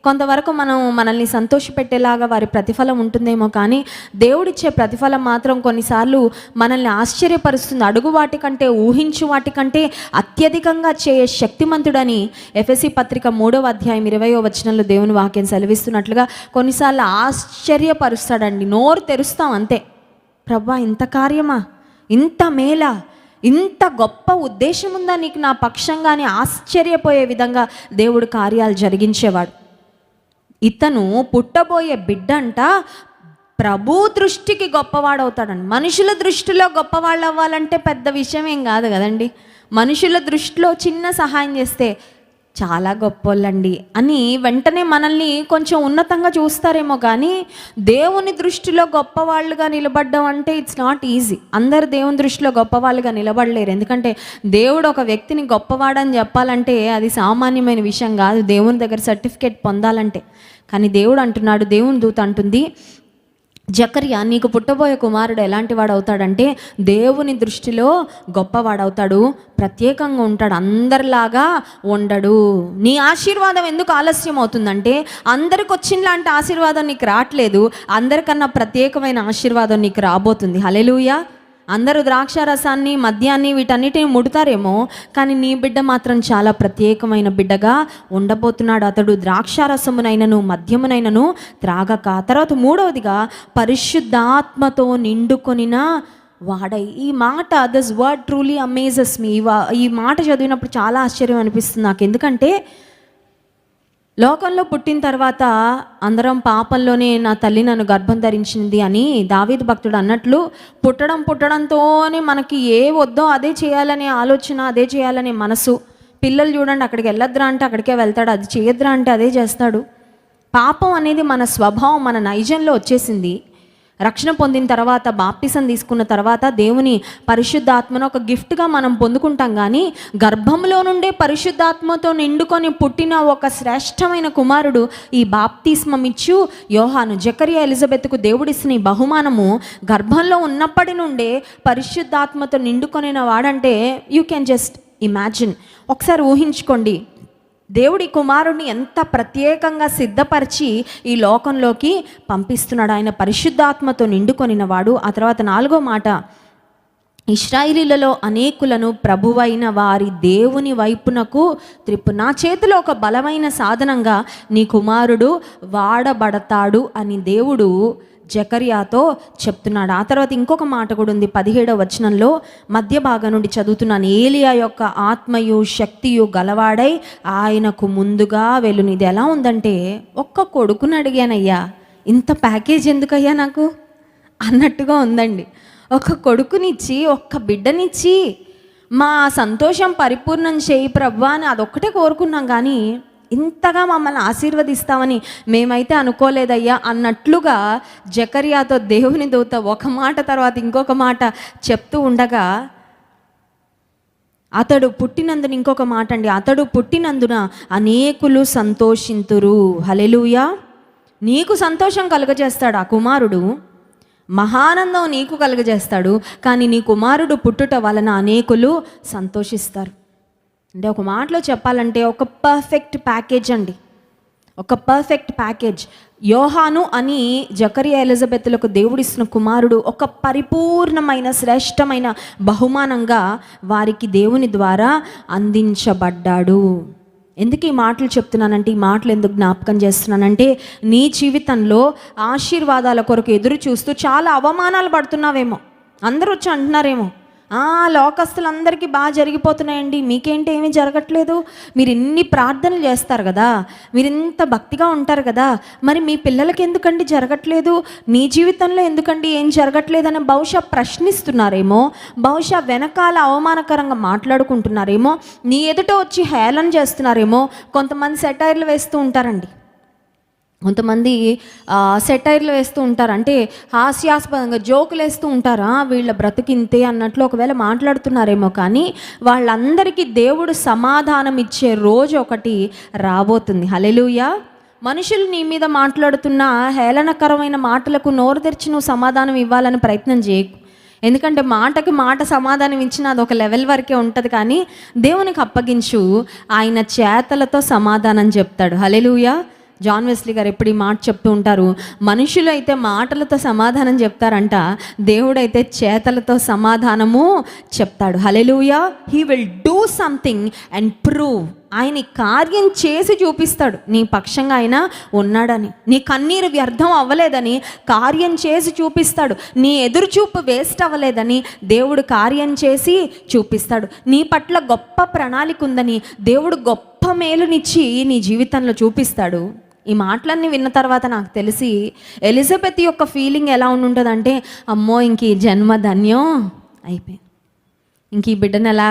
కొంతవరకు మనల్ని సంతోషపెట్టేలాగా వారి ప్రతిఫలం ఉంటుందేమో, కానీ దేవుడిచ్చే ప్రతిఫలం మాత్రం కొన్నిసార్లు మనల్ని ఆశ్చర్యపరుస్తుంది. అడుగు వాటికంటే, ఊహించు వాటికంటే అత్యధికంగా చేయే శక్తిమంతుడని ఎఫెసీ పత్రిక 3వ అధ్యాయం 20వ వచనంలో దేవుని వాక్యం సెలవిస్తున్నట్లుగా కొన్నిసార్లు ఆశ్చర్యపరుస్తాడండి. నోరు తెరుస్తాం అంతే, ప్రభా ఇంత కార్యమా, ఇంత మేలా, ఇంత గొప్ప ఉద్దేశం ఉందా నీకు నా పక్షంగానే ఆశ్చర్యపోయే విధంగా దేవుడు కార్యాలు జరిగించేవాడు. ఇతను పుట్టబోయే బిడ్డ అంట ప్రభు దృష్టికి గొప్పవాడవుతాడండి. మనుషుల దృష్టిలో గొప్పవాళ్ళు అవ్వాలంటే పెద్ద విషయం ఏం కాదు కదండి. మనుషుల దృష్టిలో చిన్న సహాయం చేస్తే చాలా గొప్పోళ్ళండి అని వెంటనే మనల్ని కొంచెం ఉన్నతంగా చూస్తారేమో, కానీ దేవుని దృష్టిలో గొప్పవాళ్ళుగా నిలబడ్డం అంటే ఇట్స్ నాట్ ఈజీ. అందరు దేవుని దృష్టిలో గొప్పవాళ్ళుగా నిలబడలేరు. ఎందుకంటే దేవుడు ఒక వ్యక్తిని గొప్పవాడని చెప్పాలంటే అది సామాన్యమైన విషయం కాదు, దేవుని దగ్గర సర్టిఫికేట్ పొందాలంటే. కానీ దేవుడు అంటున్నాడు, దేవుని దూత అంటుంది, జకర్యా, నీకు పుట్టబోయే కుమారుడు ఎలాంటి వాడు అవుతాడంటే దేవుని దృష్టిలో గొప్పవాడవుతాడు, ప్రత్యేకంగా ఉంటాడు, అందరిలాగా ఉండడు. నీ ఆశీర్వాదం ఎందుకు ఆలస్యం అవుతుందంటే అందరికి వచ్చినలాంటి ఆశీర్వాదం నీకు రావట్లేదు, అందరికన్నా ప్రత్యేకమైన ఆశీర్వాదం నీకు రాబోతుంది. హల్లెలూయా. అందరూ ద్రాక్షారసాన్ని, మద్యాన్ని, వీటన్నిటిని ముడతారేమో, కానీ నీ బిడ్డ మాత్రం చాలా ప్రత్యేకమైన బిడ్డగా ఉండబోతున్నాడు. అతడు ద్రాక్షారసమునైనను మద్యమునైనను త్రాగక. తర్వాత మూడవదిగా పరిశుద్ధాత్మతో నిండుకొనిన వాడై. ఈ మాట, దిస్ వర్డ్ ట్రూలీ అమేజెస్ మీ. ఈ మాట చదివినప్పుడు చాలా ఆశ్చర్యం అనిపిస్తుంది నాకు. ఎందుకంటే లోకంలో పుట్టిన తర్వాత అందరం పాపంలోనే నా తల్లి నన్ను గర్భం ధరించింది అని దావీదు భక్తుడు అన్నట్లు, పుట్టడంతోనే మనకి ఏ వద్దో అదే చేయాలనే ఆలోచన, అదే చేయాలనే మనసు. పిల్లలు చూడండి, అక్కడికి వెళ్ళొద్దురా అంటే అక్కడికే వెళ్తాడు, అది చేయొద్దురా అంటే అదే చేస్తాడు. పాపం అనేది మన స్వభావం, మన నైజంలో వచ్చేసింది. రక్షణ పొందిన తర్వాత, బాప్తిసం తీసుకున్న తర్వాత దేవుని పరిశుద్ధాత్మను ఒక గిఫ్ట్గా మనం పొందుకుంటాం. కానీ గర్భంలో నుండే పరిశుద్ధాత్మతో నిండుకొని పుట్టిన ఒక శ్రేష్టమైన కుమారుడు ఈ బాప్తిస్మం ఇచ్చు యోహాను. జకర్యా, ఎలిజబెత్కు దేవుడిస్తున్న ఈ బహుమానము గర్భంలో ఉన్నప్పటి నుండే పరిశుద్ధాత్మతో నిండుకొనిన వాడంటే యూ కెన్ జస్ట్ ఇమాజిన్. ఒకసారి ఊహించుకోండి, దేవుడి కుమారుడిని ఎంత ప్రత్యేకంగా సిద్ధపరిచి ఈ లోకంలోకి పంపిస్తున్నాడు. ఆయన పరిశుద్ధాత్మతో నిండుకొనిన వాడు. ఆ తర్వాత 4వ మాట, ఇశ్రాయేలీయులలో అనేకులను ప్రభువైన వారి దేవుని వైపునకు త్రిప్పు. నా చేతిలో ఒక బలమైన సాధనంగా నీ కుమారుడు వాడబడతాడు అని దేవుడు జకర్యాతో చెప్తున్నాడు. ఆ తర్వాత ఇంకొక మాట కూడా ఉంది, 17వ వచనంలో మధ్య భాగం నుండి చదువుతున్నాను. ఏలియా యొక్క ఆత్మయు శక్తియు గలవాడై ఆయనకు ముందుగా వెళ్ళును. ఇది ఎలా ఉందంటే, ఒక్క కొడుకుని అడిగానయ్యా, ఇంత ప్యాకేజ్ ఎందుకయ్యా నాకు అన్నట్టుగా ఉందండి. ఒక కొడుకునిచ్చి, ఒక్క బిడ్డనిచ్చి మా సంతోషం పరిపూర్ణం చేయి ప్రభువా అని అదొక్కటే కోరుకున్నాం, కానీ ఇంతగా మమ్మల్ని ఆశీర్వదిస్తామని మేమైతే అనుకోలేదయ్యా అన్నట్లుగా జకర్యాతో దేవుని దూత ఒక మాట తర్వాత ఇంకొక మాట చెప్తూ ఉండగా, అతడు పుట్టినందున, ఇంకొక మాట అండి, అతడు పుట్టినందున అనేకులు సంతోషింతురు. హల్లెలూయా. నీకు సంతోషం కలుగజేస్తాడు ఆ కుమారుడు, మహానందం నీకు కలుగజేస్తాడు. కానీ నీ కుమారుడు పుట్టుట వలన అనేకులు సంతోషిస్తారు. అంటే ఒక మాటలో చెప్పాలంటే ఒక పర్ఫెక్ట్ ప్యాకేజ్ అండి, ఒక పర్ఫెక్ట్ ప్యాకేజ్. యోహాను అని జకర్యా, ఎలిజబెత్లకు దేవుడిస్తున్న కుమారుడు ఒక పరిపూర్ణమైన శ్రేష్టమైన బహుమానంగా వారికి దేవుని ద్వారా అందించబడ్డాడు. ఎందుకు ఈ మాటలు చెప్తున్నానంటే, ఈ మాటలు ఎందుకు జ్ఞాపకం చేస్తున్నానంటే, నీ జీవితంలో ఆశీర్వాదాల కొరకు ఎదురు చూస్తూ చాలా అవమానాలు పడుతున్నావేమో. అందరూ వచ్చి అంటున్నారేమో, లోకస్తులందరికీ బాగా జరిగిపోతున్నాయండి, మీకేంటి ఏమీ జరగట్లేదు, మీరు ఇన్ని ప్రార్థనలు చేస్తారు కదా, మీరు ఇంత భక్తిగా ఉంటారు కదా, మరి మీ పిల్లలకి ఎందుకండి జరగట్లేదు, నీ జీవితంలో ఎందుకండి ఏం జరగట్లేదని బహుశా ప్రశ్నిస్తున్నారేమో, బహుశా వెనకాల అవమానకరంగా మాట్లాడుకుంటున్నారేమో, నీ ఎదుట వచ్చి హేళన చేస్తున్నారేమో. కొంతమంది సెటైర్లు వేస్తూ ఉంటారండి, కొంతమంది సెటైర్లు వేస్తూ ఉంటారు, అంటే హాస్యాస్పదంగా జోకులు వేస్తూ ఉంటారా, వీళ్ళ బ్రతికింతే అన్నట్లు ఒకవేళ మాట్లాడుతున్నారేమో. కానీ వాళ్ళందరికీ దేవుడు సమాధానం ఇచ్చే రోజు ఒకటి రాబోతుంది. హల్లెలూయా. మనుషులు నీ మీద మాట్లాడుతున్న హేళనకరమైన మాటలకు నోరు తెరిచి నువ్వు సమాధానం ఇవ్వాలని ప్రయత్నం చేయకు. ఎందుకంటే మాటకి మాట సమాధానం ఇచ్చినా అది ఒక లెవెల్ వరకే ఉంటుంది, కానీ దేవునికి అప్పగించు, ఆయన చేతలతో సమాధానం చెప్తాడు. హల్లెలూయా. జాన్ వెస్లీ గారు ఎప్పుడు ఈ మాట చెప్తూ ఉంటారు, మనుషులు అయితే మాటలతో సమాధానం చెప్తారంట, దేవుడైతే చేతలతో సమాధానము చెప్తాడు. హల్లెలూయా. He will do something and prove. ఆయన కార్యం చేసి చూపిస్తాడు నీ పక్షంగా ఆయన ఉన్నాడని, నీ కన్నీరు వ్యర్థం అవ్వలేదని కార్యం చేసి చూపిస్తాడు, నీ ఎదురుచూపు వేస్ట్ అవ్వలేదని దేవుడు కార్యం చేసి చూపిస్తాడు, నీ పట్ల గొప్ప ప్రణాళిక ఉందని దేవుడు గొప్ప మేలునిచ్చి నీ జీవితంలో చూపిస్తాడు. ఈ మాటలన్నీ విన్న తర్వాత నాకు తెలిసి ఎలిజబెత్ యొక్క ఫీలింగ్ ఎలా ఉంటుందంటే, అమ్మో ఇంక ఈ జన్మ ధన్యం అయిపోయింది, ఇంక ఈ బిడ్డను ఎలా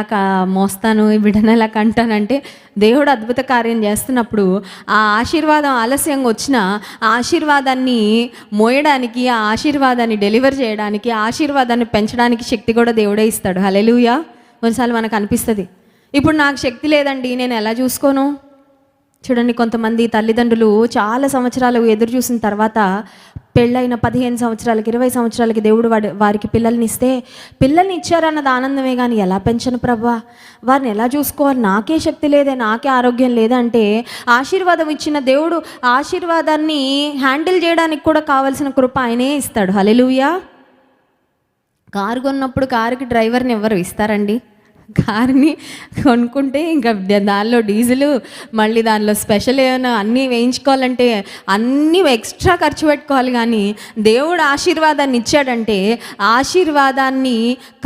మోస్తాను, ఈ బిడ్డను ఎలా కంటానంటే, దేవుడు అద్భుత కార్యం చేస్తున్నప్పుడు ఆ ఆశీర్వాదం ఆలస్యంగా వచ్చిన ఆ ఆశీర్వాదాన్ని మోయడానికి, ఆ ఆశీర్వాదాన్ని డెలివర్ చేయడానికి, ఆ ఆశీర్వాదాన్ని పెంచడానికి శక్తి కూడా దేవుడే ఇస్తాడు. హల్లెలూయా. కొన్నిసార్లు మనకు అనిపిస్తుంది, ఇప్పుడు నాకు శక్తి లేదండి, నేను ఎలా చూసుకోను, చూడండి, కొంతమంది తల్లిదండ్రులు చాలా సంవత్సరాలు ఎదురు చూసిన తర్వాత పెళ్ళైన 15 సంవత్సరాలకి 20 సంవత్సరాలకి దేవుడు వారికి పిల్లల్ని ఇస్తే, పిల్లల్ని ఇచ్చారన్నది ఆనందమే కానీ ఎలా పెంచను ప్రభా, వారిని ఎలా చూసుకోవాలి, నాకే శక్తి లేదే, నాకే ఆరోగ్యం లేదంటే ఆశీర్వాదం ఇచ్చిన దేవుడు ఆశీర్వాదాన్ని హ్యాండిల్ చేయడానికి కూడా కావాల్సిన కృప ఆయనే ఇస్తాడు. హల్లెలూయా. కారు కొన్నప్పుడు కారుకి డ్రైవర్ని ఎవరు ఇస్తారండి? కారుని కొనుక్కుంటే ఇంకా దానిలో డీజిలు, మళ్ళీ దానిలో స్పెషల్ ఏమైనా అన్నీ వేయించుకోవాలంటే అన్నీ ఎక్స్ట్రా ఖర్చు పెట్టుకోవాలి. కానీ దేవుడు ఆశీర్వాదాన్ని ఇచ్చాడంటే ఆశీర్వాదాన్ని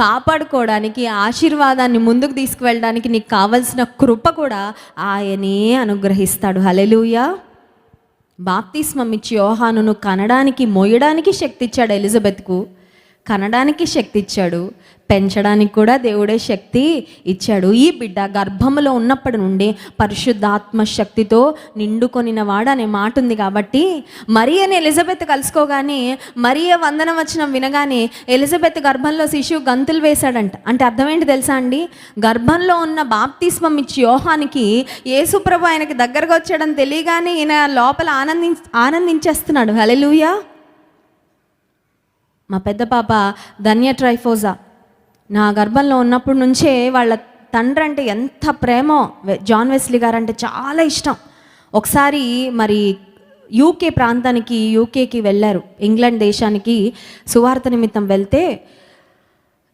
కాపాడుకోవడానికి, ఆశీర్వాదాన్ని ముందుకు తీసుకువెళ్ళడానికి నీకు కావలసిన కృప కూడా ఆయనే అనుగ్రహిస్తాడు. హల్లెలూయా. బాప్తిస్మం ఇచ్చి యోహానును కనడానికి, మోయడానికి శక్తి ఇచ్చాడు. ఎలిజబెత్కు కనడానికి శక్తి ఇచ్చాడు, పెంచడానికి కూడా దేవుడే శక్తి ఇచ్చాడు. ఈ బిడ్డ గర్భంలో ఉన్నప్పటి నుండి పరిశుద్ధాత్మ శక్తితో నిండుకొనిన వాడు అనే మాట ఉంది. కాబట్టి మరియని ఎలిజబెత్ కలుసుకోగానే, మరియ వందన వచనం వినగానే ఎలిజబెత్ గర్భంలో శిశువు గంతులు వేశాడంట. అంటే అర్థం ఏంటి తెలుసా అండి? గర్భంలో ఉన్న బాప్తిస్మం ఇచ్చి యోహానికి యేసుప్రభు ఆయనకి దగ్గరగా వచ్చాడని తెలియగానే ఈయన లోపల ఆనందించేస్తున్నాడు. హల్లెలూయా. మా పెద్ద పాప ధన్య ట్రైఫోజా నా గర్భంలో ఉన్నప్పటి నుంచే వాళ్ళ తండ్రి అంటే ఎంత ప్రేమో, జాన్ వెస్లీ గారు అంటే చాలా ఇష్టం. ఒకసారి మరి యూకేకి వెళ్ళారు, ఇంగ్లాండ్ దేశానికి సువార్త నిమిత్తం వెళ్తే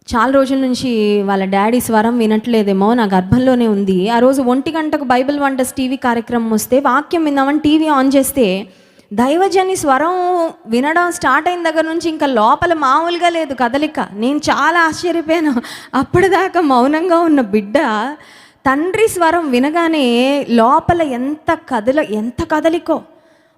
చాలా రోజుల నుంచి వాళ్ళ డాడీ స్వరం వినట్లేదేమో, నా గర్భంలోనే ఉంది. ఆ రోజు 1 గంటకు బైబిల్ వండర్స్ టీవీ కార్యక్రమం వస్తే వాక్యం విందామని టీవీ ఆన్ చేస్తే దైవజని స్వరం వినడం స్టార్ట్ అయిన దగ్గర నుంచి ఇంకా లోపల మామూలుగా లేదు కదలిక. నేను చాలా ఆశ్చర్యపోయాను. అప్పటిదాకా మౌనంగా ఉన్న బిడ్డ తండ్రి స్వరం వినగానే లోపల ఎంత కదలికో.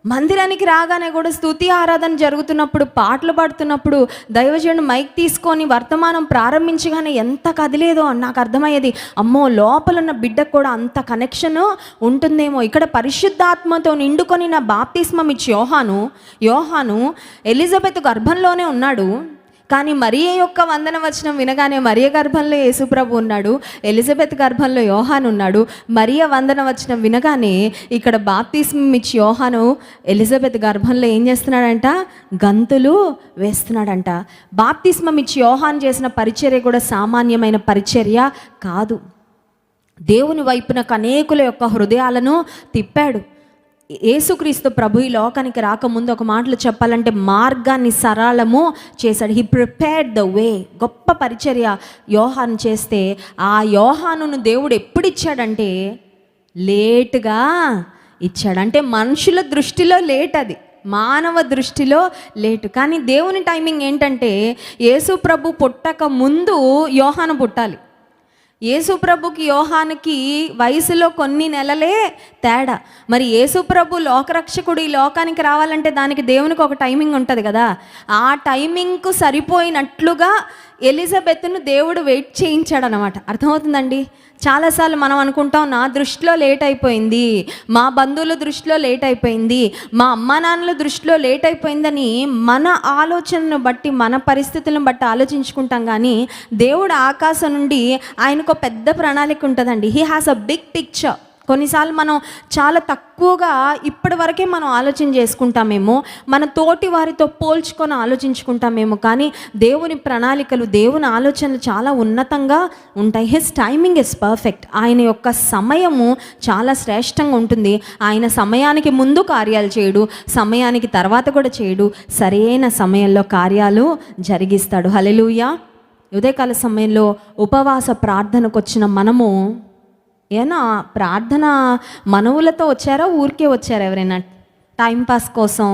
మందిరానికి రాగానే కూడా స్తుతి ఆరాధన జరుగుతున్నప్పుడు, పాటలు పాడుతున్నప్పుడు దైవజనుడు మైక్ తీసుకొని వర్తమానం ప్రారంభించగానే ఎంత కదిలేదో నాకు అర్థమయ్యేది. అమ్మో, లోపల ఉన్న బిడ్డకు కూడా అంత కనెక్షన్ ఉంటుందేమో. ఇక్కడ పరిశుద్ధాత్మతో నిండుకొని నా బాప్తిస్మం ఇచ్చి యోహాను ఎలిజబెత్ గర్భంలోనే ఉన్నాడు. కానీ మరియ యొక్క వందన వచనం వినగానే మరియ గర్భంలో యేసుప్రభు ఉన్నాడు, ఎలిజబెత్ గర్భంలో యోహాను ఉన్నాడు. మరియ వందన వచనం వినగానే ఇక్కడ బాప్తిస్మం ఇచ్చి యోహాను ఎలిజబెత్ గర్భంలో ఏం చేస్తున్నాడంట? గంతులు వేస్తున్నాడంట. బాప్తిస్మం ఇచ్చి యోహాను చేసిన పరిచర్య కూడా సామాన్యమైన పరిచర్య కాదు. దేవుని వైపునకు అనేకుల యొక్క హృదయాలను తిప్పాడు. యేసుక్రీస్తు ప్రభు ఈ లోకానికి రాకముందు ఒక మాటలు చెప్పాలంటే మార్గాన్ని సరళము చేశాడు. He prepared the way. గొప్ప పరిచర్య యోహాను చేస్తే ఆ యోహానును దేవుడు ఎప్పుడు ఇచ్చాడంటే లేటుగా ఇచ్చాడు. అంటే మనుషుల దృష్టిలో లేట్, అది మానవ దృష్టిలో లేటు. కానీ దేవుని టైమింగ్ ఏంటంటే యేసు ప్రభు పుట్టక ముందు యోహాను పుట్టాలి. యేసుప్రభుకి యోహానికి వయసులో కొన్ని నెలలే తేడా. మరి యేసుప్రభు లోకరక్షకుడు ఈ లోకానికి రావాలంటే దానికి దేవునికి ఒక టైమింగ్ ఉంటుంది కదా. ఆ టైమింగ్కు సరిపోయినట్లుగా ఎలిజబెత్ను దేవుడు వెయిట్ చేయించాడు అన్నమాట. అర్థమవుతుందండి? చాలాసార్లు మనం అనుకుంటాం, నా దృష్టిలో లేట్ అయిపోయింది, మా బంధువుల దృష్టిలో లేట్ అయిపోయింది, మా అమ్మా నాన్నల దృష్టిలో లేట్ అయిపోయిందని మన ఆలోచనను బట్టి, మన పరిస్థితులను బట్టి ఆలోచించుకుంటాం. కానీ దేవుడు ఆకాశం నుండి ఆయనకు పెద్ద ప్రణాళిక ఉంటుందండి. He has a big picture. కొన్నిసార్లు మనం చాలా తక్కువగా ఇప్పటి వరకే మనం ఆలోచన చేసుకుంటామేమో, మన తోటి వారితో పోల్చుకొని ఆలోచించుకుంటామేమో. కానీ దేవుని ప్రణాళికలు, దేవుని ఆలోచనలు చాలా ఉన్నతంగా ఉంటాయి. His timing is perfect. ఆయన యొక్క సమయము చాలా శ్రేష్టంగా ఉంటుంది. ఆయన సమయానికి ముందు కార్యాలు చేయడు, సమయానికి తర్వాత కూడా చేయడు. సరైన సమయంలో కార్యాలు జరిగిస్తాడు. హల్లెలూయా. ఉదయకాల సమయంలో ఉపవాస ప్రార్థనకు వచ్చిన మనము ఏనా ప్రార్థన మనవులతో వచ్చారా, ఊరికే వచ్చారా? ఎవరైనా టైంపాస్ కోసం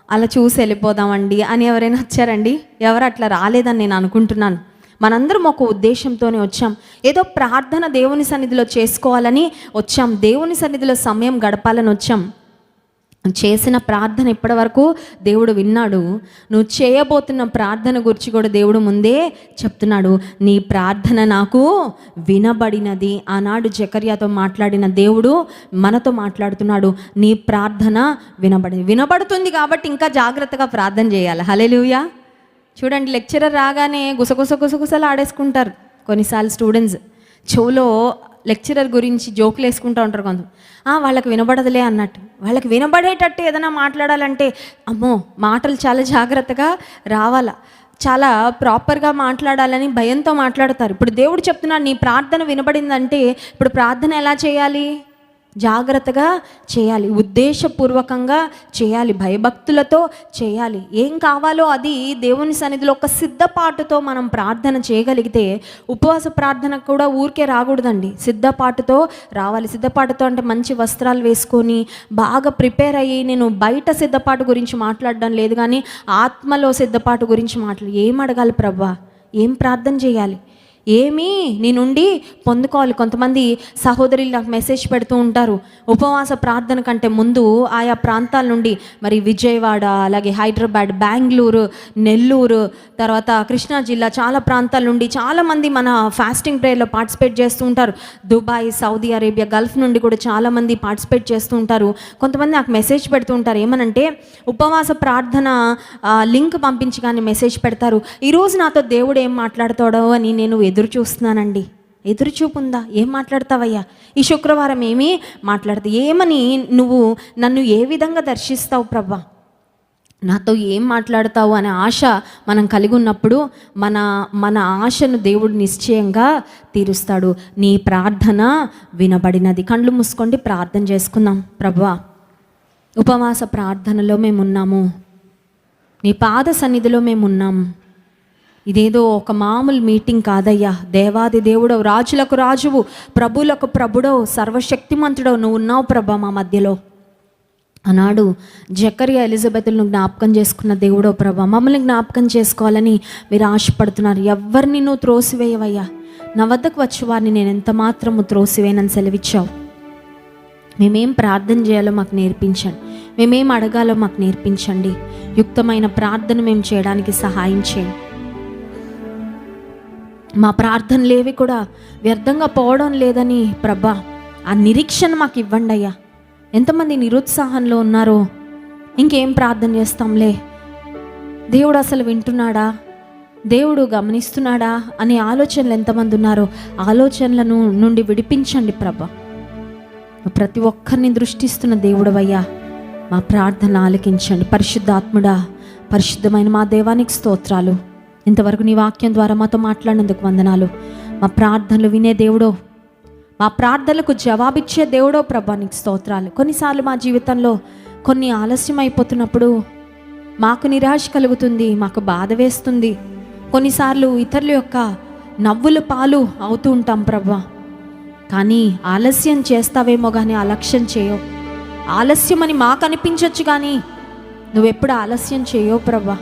అలా చూసి వెళ్ళిపోదామండి అని ఎవరైనా వచ్చారండి? ఎవరు అట్లా రాలేదని నేను అనుకుంటున్నాను. మనందరం ఒక ఉద్దేశంతోనే వచ్చాం. ఏదో ప్రార్థన దేవుని సన్నిధిలో చేసుకోవాలని వచ్చాం, దేవుని సన్నిధిలో సమయం గడపాలని వచ్చాం. చేసిన ప్రార్థన ఇప్పటి వరకు దేవుడు విన్నాడు. నువ్వు చేయబోతున్న ప్రార్థన గురించి కూడా దేవుడు ముందే చెప్తున్నాడు. నీ ప్రార్థన నాకు వినబడినది. ఆనాడు జకర్యాతో మాట్లాడిన దేవుడు మనతో మాట్లాడుతున్నాడు. నీ ప్రార్థన వినబడుతుంది కాబట్టి ఇంకా జాగ్రత్తగా ప్రార్థన చేయాలి. హల్లెలూయా. చూడండి, లెక్చరర్ రాగానే గుసగుసలు ఆడేసుకుంటారు కొన్నిసార్లు స్టూడెంట్స్. చెవులో లెక్చరర్ గురించి జోకులు వేసుకుంటూ ఉంటారు కొంత, వాళ్ళకి వినబడదులే అన్నట్టు. వాళ్ళకి వినబడేటట్టు ఏదైనా మాట్లాడాలంటే అమ్మో మాటలు చాలా జాగ్రత్తగా రావాలా, చాలా ప్రాపర్గా మాట్లాడాలని భయంతో మాట్లాడతారు. ఇప్పుడు దేవుడు చెప్తున్నాడు, నీ ప్రార్థన వినబడిందంటే ఇప్పుడు ప్రార్థన ఎలా చేయాలి? జాగ్రత్తగా చేయాలి, ఉద్దేశపూర్వకంగా చేయాలి, భయభక్తులతో చేయాలి. ఏం కావాలో అది దేవుని సన్నిధిలో ఒక సిద్ధపాటుతో మనం ప్రార్థన చేయగలిగితే, ఉపవాస ప్రార్థన కూడా ఊరికే రాకూడదండి, సిద్ధపాటుతో రావాలి. సిద్ధపాటుతో అంటే మంచి వస్త్రాలు వేసుకొని బాగా ప్రిపేర్ అయ్యి, నేను బయట సిద్ధపాటు గురించి మాట్లాడడం లేదు కానీ ఆత్మలో సిద్ధపాటు గురించి ఏం అడగాలి ప్రభా, ఏం ప్రార్థన చేయాలి, ఏమీ నీ నుండి పొందుకోవాలి. కొంతమంది సహోదరులు నాకు మెసేజ్ పెడుతూ ఉంటారు, ఉపవాస ప్రార్థన కంటే ముందు ఆయా ప్రాంతాల నుండి, మరి విజయవాడ, అలాగే హైదరాబాద్, బెంగళూరు, నెల్లూరు, తర్వాత కృష్ణా జిల్లా చాలా ప్రాంతాల నుండి చాలామంది మన ఫాస్టింగ్ ప్రేయర్లో పార్టిసిపేట్ చేస్తూ ఉంటారు. దుబాయ్, సౌదీ అరేబియా, గల్ఫ్ నుండి కూడా చాలామంది పార్టిసిపేట్ చేస్తూ ఉంటారు. కొంతమంది నాకు మెసేజ్ పెడుతూ ఉంటారు, ఏమనంటే ఉపవాస ప్రార్థన లింక్ పంపించి కానీ మెసేజ్ పెడతారు, ఈరోజు నాతో దేవుడు ఏం మాట్లాడతాడో అని నేను ఎదురు చూస్తున్నానండి. ఎదురు చూపు ఉందా? ఏం మాట్లాడతావయ్యా ఈ శుక్రవారం, ఏమీ మాట్లాడతావు, ఏమని నువ్వు నన్ను ఏ విధంగా దర్శిస్తావు ప్రభా, నాతో ఏం మాట్లాడతావు అనే ఆశ మనం కలిగి ఉన్నప్పుడు మన ఆశను దేవుడు నిశ్చయంగా తీరుస్తాడు. నీ ప్రార్థన వినబడినది. కళ్ళు మూసుకోండి, ప్రార్థన చేసుకుందాం. ప్రభువా, ఉపవాస ప్రార్థనలో మేమున్నాము, నీ పాద సన్నిధిలో మేమున్నాము. ఇదేదో ఒక మామూలు మీటింగ్ కాదయ్యా, దేవాది దేవుడవు, రాజులకు రాజువు, ప్రభులకు ప్రభుడవు, సర్వశక్తిమంతుడవు నువ్వు ఉన్నావు ప్రభా మా మధ్యలో. ఆనాడు జకరియా ఎలిజబెత్ను జ్ఞాపకం చేసుకున్న దేవుడో ప్రభా, మమ్మల్ని జ్ఞాపకం చేసుకోవాలని మీరు ఆశపడుతున్నారు. ఎవరిని నువ్వు త్రోసివేయవయ్యా, నా వద్దకు వచ్చి వారిని నేను ఎంత మాత్రము త్రోసివేయనని సెలవిచ్చావు. మేమేం ప్రార్థన చేయాలో మాకు నేర్పించండి, మేమేం అడగాలో మాకు నేర్పించండి. యుక్తమైన ప్రార్థన మేము చేయడానికి సహాయం చేయండి. మా ప్రార్థనలేవి కూడా వ్యర్థంగా పోవడం లేదని ప్రభా, ఆ నిరీక్షణ మాకు ఇవ్వండి అయ్యా. ఎంతమంది నిరుత్సాహంలో ఉన్నారో, ఇంకేం ప్రార్థన చేస్తాంలే, దేవుడు అసలు వింటున్నాడా, దేవుడు గమనిస్తున్నాడా అనే ఆలోచనలు ఎంతమంది ఉన్నారో, ఆలోచనలను నుండి విడిపించండి ప్రభా. ప్రతి ఒక్కరిని దృష్టిస్తున్న దేవుడవయ్యా, మా ప్రార్థన ఆలకించండి. పరిశుద్ధాత్ముడా, పరిశుద్ధమైన మా దేవానికి స్తోత్రాలు. ఇంతవరకు నీ వాక్యం ద్వారా మాతో మాట్లాడినందుకు వందనాలు. మా ప్రార్థనలు వినే దేవుడో, మా ప్రార్థనలకు జవాబిచ్చే దేవుడో ప్రభా నీకు స్తోత్రాలు. కొన్నిసార్లు మా జీవితంలో కొన్ని ఆలస్యం అయిపోతున్నప్పుడు మాకు నిరాశ కలుగుతుంది, మాకు బాధ వేస్తుంది. కొన్నిసార్లు ఇతరుల యొక్క నవ్వుల పాలు అవుతూ ఉంటాం ప్రభా. కానీ ఆలస్యం చేస్తావేమో కానీ అలక్ష్యం చేయవు. ఆలస్యం అని మాకు అనిపించవచ్చు కానీ నువ్వెప్పుడు ఆలస్యం చేయవు ప్రభా.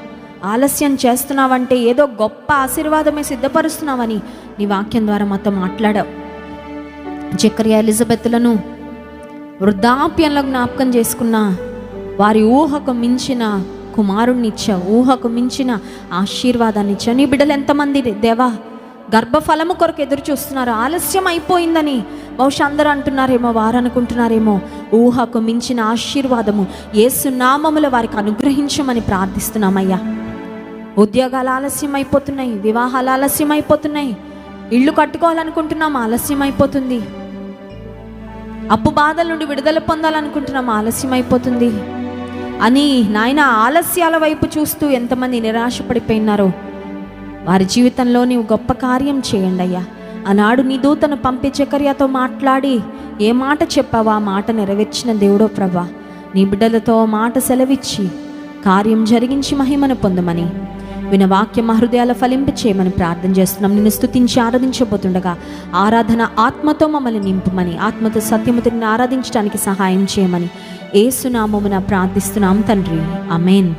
ఆలస్యం చేస్తున్నావంటే ఏదో గొప్ప ఆశీర్వాదమే సిద్ధపరుస్తున్నావని నీ వాక్యం ద్వారా మాతో మాట్లాడావు. జకరియా ఎలిజబెత్లను వృద్ధాప్యంలో జ్ఞాపకం చేసుకున్న వారి ఊహకు మించిన కుమారుణ్ణి ఇచ్చావు, ఊహకు మించిన ఆశీర్వాదాన్ని ఇచ్చావు. నీ బిడ్డలు ఎంతమంది దేవా గర్భఫలము కొరకు ఎదురు చూస్తున్నారు, ఆలస్యం అయిపోయిందని బహుశా అందరూ అంటున్నారేమో, వారు అనుకుంటున్నారేమో. ఊహకు మించిన ఆశీర్వాదము యేసు నామములో వారికి అనుగ్రహించమని ప్రార్థిస్తున్నామయ్యా. ఉద్యోగాలు ఆలస్యం అయిపోతున్నాయి, వివాహాలు ఆలస్యం అయిపోతున్నాయి, ఇళ్ళు కట్టుకోవాలనుకుంటున్నాం ఆలస్యం అయిపోతుంది, అప్పు బాధల నుండి విడుదల పొందాలనుకుంటున్నాం ఆలస్యం అయిపోతుంది అని నాయన ఆలస్యాల వైపు చూస్తూ ఎంతమంది నిరాశపడిపోయినారో వారి జీవితంలో నీవు గొప్ప కార్యం చేయండి అయ్యా. ఆనాడు నీ దూతను పంపి జకర్యాతో మాట్లాడి ఏ మాట చెప్పావో ఆ మాట నెరవేర్చిన దేవుడో ప్రభా, నీ బిడ్డలతో మాట సెలవిచ్చి కార్యం జరిగించి మహిమను పొందమని విన వాక్యం మా హృదయాల ఫలింపు చేయమని ప్రార్థన చేస్తున్నాం. నిన్ను స్తుతించి ఆరాధించబోతుండగా ఆరాధన ఆత్మతో మమ్మల్ని నింపుమని, ఆత్మతో సత్యముతో నిన్ను ఆరాధించడానికి సహాయం చేయమని యేసు నామమున ప్రార్థిస్తున్నాం తండ్రి, ఆమేన్.